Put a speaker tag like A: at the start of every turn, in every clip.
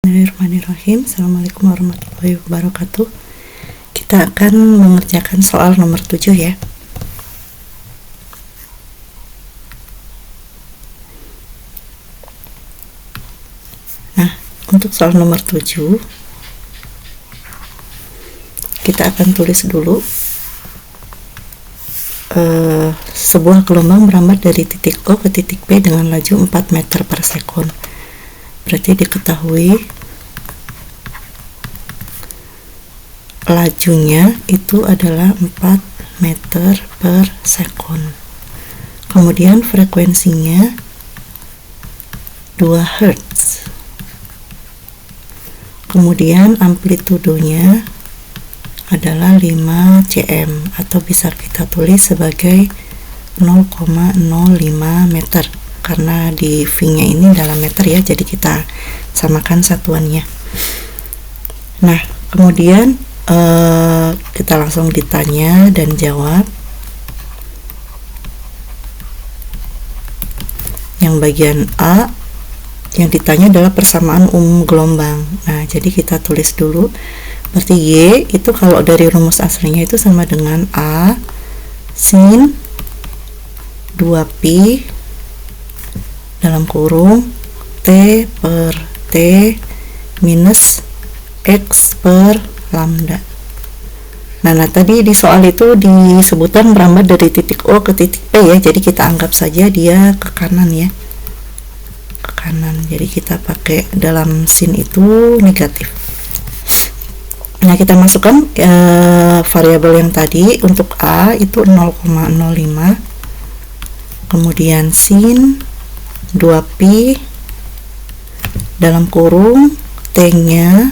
A: Bismillahirrahmanirrahim. Assalamualaikum warahmatullahi wabarakatuh. Kita akan mengerjakan soal nomor 7 ya. Nah, untuk soal nomor 7 kita akan tulis dulu sebuah gelombang merambat dari titik O ke titik P dengan laju 4 meter per sekon. Berarti diketahui lajunya itu adalah 4 meter per sekon. Kemudian frekuensinya 2 Hz. Kemudian amplitudonya adalah 5 cm atau bisa kita tulis sebagai 0,05 meter karena di V-nya ini dalam meter ya, jadi kita samakan satuannya. Nah, kemudian kita langsung ditanya dan jawab. Yang bagian A yang ditanya adalah persamaan umum gelombang. Nah, jadi kita tulis dulu. Berarti Y itu kalau dari rumus aslinya itu sama dengan A sin 2pi dalam kurung T per T minus X per lambda. Nah, tadi di soal itu disebutkan merambat dari titik O ke titik P ya, jadi kita anggap saja dia ke kanan ya, ke kanan. Jadi kita pakai dalam sin itu negatif. Nah, kita masukkan variabel yang tadi. Untuk A itu 0,05, kemudian sin 2pi dalam kurung T-nya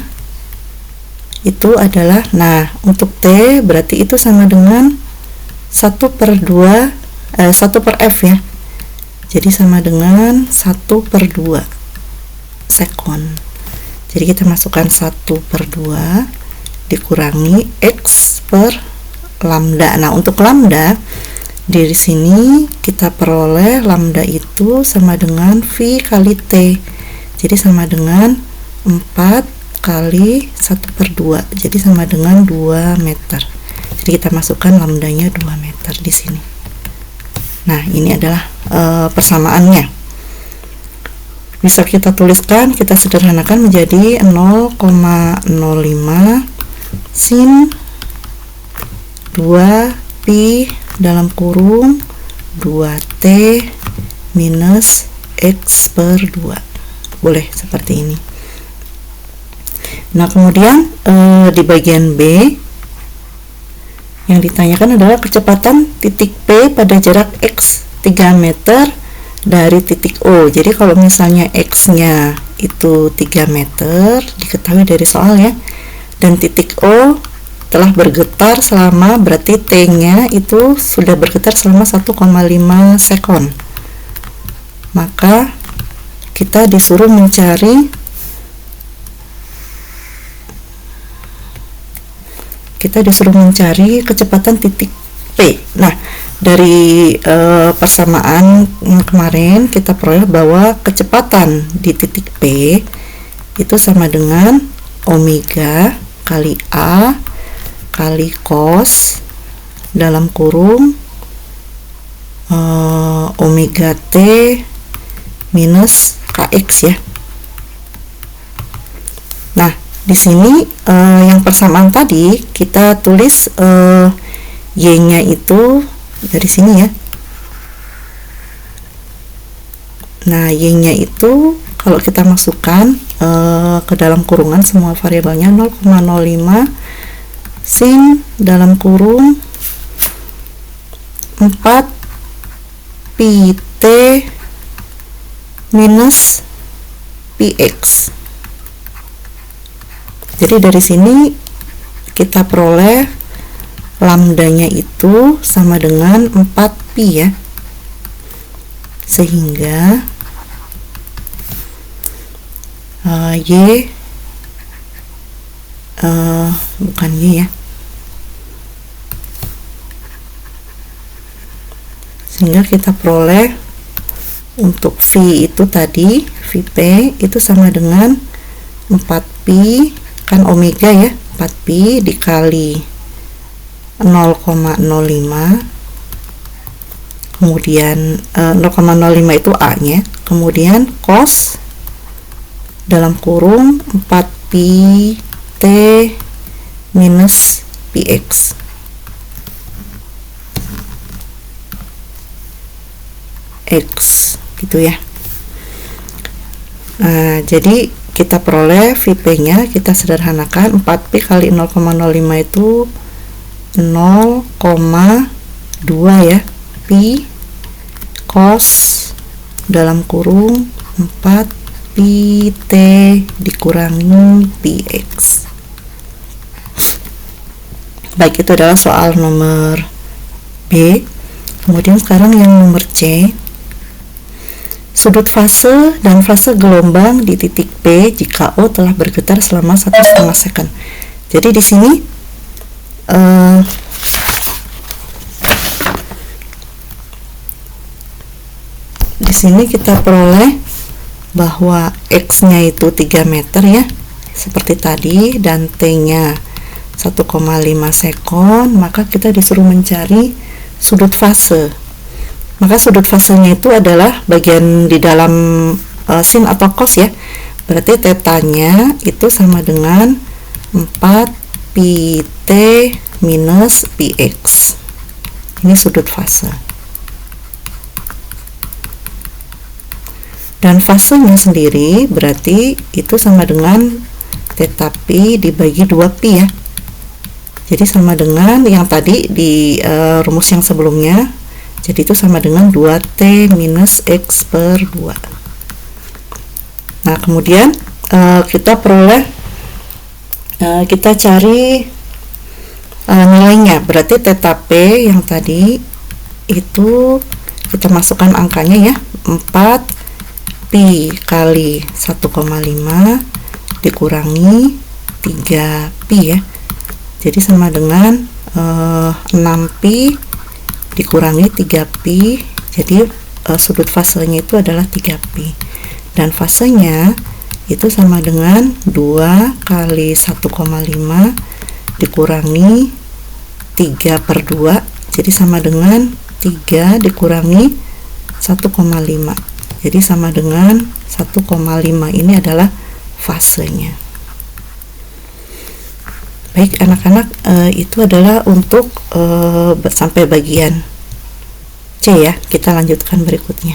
A: itu adalah, nah untuk T berarti itu sama dengan 1 per F ya, jadi sama dengan 1 per 2 sekon. Jadi kita masukkan 1 per 2 dikurangi X per lambda. Nah, untuk lambda di sini kita peroleh lambda itu sama dengan V kali T, jadi sama dengan 4 kali 1 per 2, jadi sama dengan 2 meter. Jadi kita masukkan lambdanya 2 meter di sini. Nah, ini adalah persamaannya. Bisa kita tuliskan, kita sederhanakan menjadi 0,05 sin 2pi dalam kurung 2t minus X per 2. Boleh seperti ini. Nah, kemudian di bagian B yang ditanyakan adalah kecepatan titik P pada jarak X 3 meter dari titik O. Jadi kalau misalnya X-nya itu 3 meter, diketahui dari soal ya, dan titik O telah bergetar selama, berarti T-nya itu sudah bergetar selama 1,5 sekon. Maka kita disuruh mencari kecepatan titik P. Nah, dari persamaan kemarin kita peroleh bahwa kecepatan di titik P itu sama dengan omega kali A kali cos dalam kurung omega T minus kx ya. Nah, di sini yang persamaan tadi kita tulis y-nya itu dari sini ya. Nah, y-nya itu kalau kita masukkan ke dalam kurungan semua variabelnya 0,05 sin dalam kurung 4 pi t minus px. Jadi dari sini kita peroleh lambdanya itu sama dengan 4pi ya, sehingga bukan Y ya, sehingga kita peroleh untuk V itu tadi, VP itu sama dengan 4pi kan omega ya, 4pi dikali 0,05, kemudian 0,05 itu A nya, kemudian cos dalam kurung 4pi T minus px. X gitu ya. Nah, jadi kita peroleh VP nya, kita sederhanakan 4pi kali 0,05 itu 0,2 ya, pi cos dalam kurung 4pi T dikurangi px. Baik, itu adalah soal nomor B. Kemudian sekarang yang nomor C. Sudut fase dan fase gelombang di titik P jika O telah bergetar selama 1,5 second. Jadi di sini kita peroleh bahwa X-nya itu 3 meter ya, seperti tadi, dan T-nya 1,5 sekon, maka kita disuruh mencari sudut fase. Maka sudut fasenya itu adalah bagian di dalam sin atau cos ya. Berarti tetanya itu sama dengan 4pi T minus px. Ini sudut fase. Dan fasenya sendiri berarti itu sama dengan theta pi dibagi 2pi ya. Jadi sama dengan yang tadi di rumus yang sebelumnya. Jadi itu sama dengan 2T minus X per 2. Nah, kemudian kita peroleh, kita cari nilainya. Berarti theta P yang tadi itu kita masukkan angkanya ya, 4pi kali 1,5 dikurangi 3pi ya. Jadi sama dengan 6pi dikurangi 3pi, jadi sudut fasenya itu adalah 3pi, dan fasenya itu sama dengan 2 kali 1,5 dikurangi 3 per 2, jadi sama dengan 3 dikurangi 1,5, jadi sama dengan 1,5. Ini adalah fasenya. Baik anak-anak, itu adalah untuk sampai bagian C ya. Kita lanjutkan berikutnya.